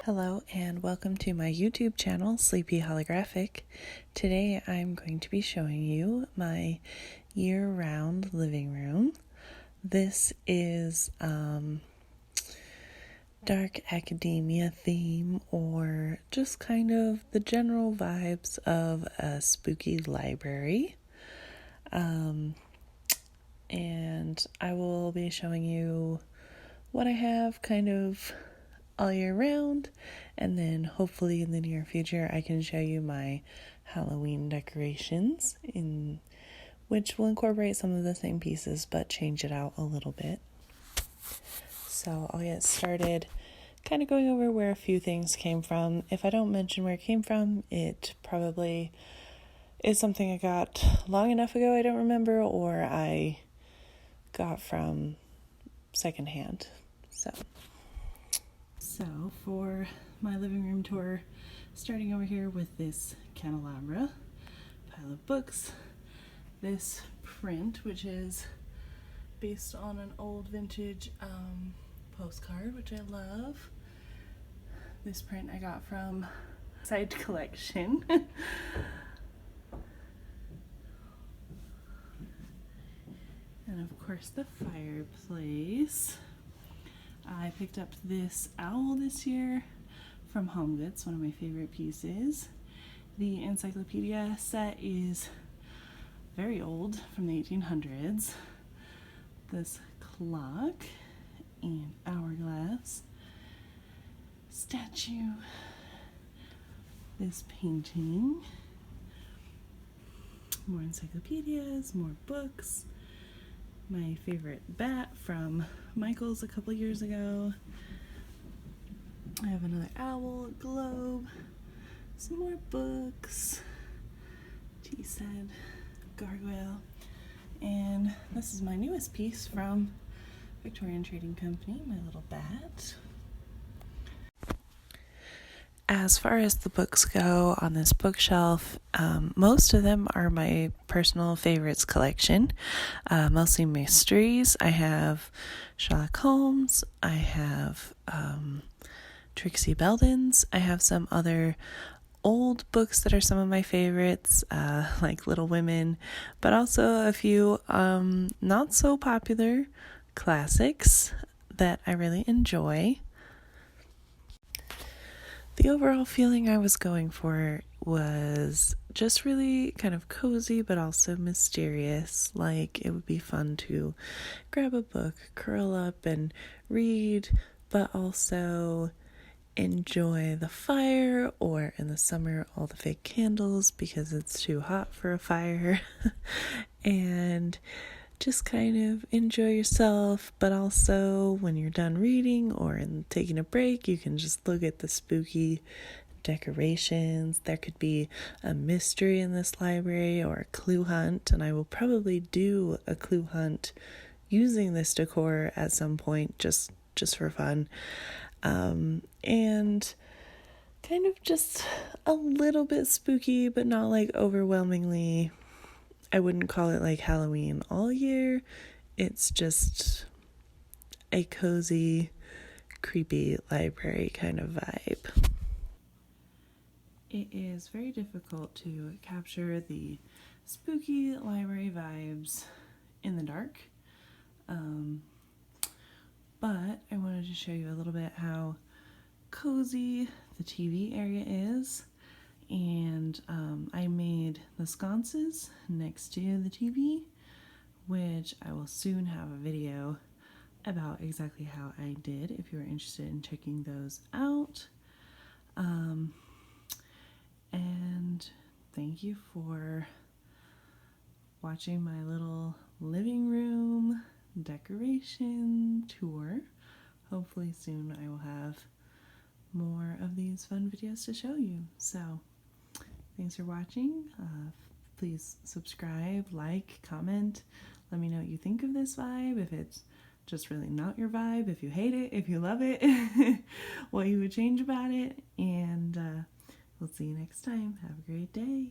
Hello and welcome to my YouTube channel, Sleepy Holographic. Today I'm going to be showing you my year-round living room. This is dark academia theme, or just kind of the general vibes of a spooky library. And I will be showing you what I have kind of all year round, and then hopefully in the near future I can show you my Halloween decorations, in which will incorporate some of the same pieces but change it out a little bit. So I'll get started kind of going over where a few things came from. If I don't mention where it came from, it probably is something I got long enough ago I don't remember, or I got from secondhand. So for my living room tour, starting over here with this candelabra, pile of books, this print, which is based on an old vintage postcard, which I love. This print I got from Side Collection. And of course the fireplace. I picked up this owl this year from Home Goods, one of my favorite pieces. The encyclopedia set is very old, from the 1800s. This clock and hourglass statue. This painting. More encyclopedias, more books. My favorite bat from Michael's a couple years ago. I have another owl, a globe, some more books, tea set, gargoyle, and this is my newest piece from Victorian Trading Company, my little bat. As far as the books go on this bookshelf, most of them are my personal favorites collection, mostly mysteries. I have Sherlock Holmes, I have Trixie Belden's, I have some other old books that are some of my favorites, like Little Women, but also a few not so popular classics that I really enjoy. The overall feeling I was going for was just really kind of cozy, but also mysterious. Like, it would be fun to grab a book, curl up and read, but also enjoy the fire, or in the summer, all the fake candles because it's too hot for a fire. And just kind of enjoy yourself, but also when you're done reading or in taking a break, you can just look at the spooky decorations. There could be a mystery in this library or a clue hunt, and I will probably do a clue hunt using this decor at some point, just for fun. And kind of just a little bit spooky, but not like overwhelmingly. I wouldn't call it like Halloween all year. It's just a cozy, creepy library kind of vibe. It is very difficult to capture the spooky library vibes in the dark. But I wanted to show you a little bit how cozy the TV area is. And I made the sconces next to the TV, which I will soon have a video about exactly how I did if you're interested in checking those out. And thank you for watching my little living room decoration tour. Hopefully soon I will have more of these fun videos to show you. So thanks for watching. Please subscribe, like, comment. Let me know what you think of this vibe, if it's just really not your vibe, if you hate it, if you love it, what you would change about it. And we'll see you next time. Have a great day.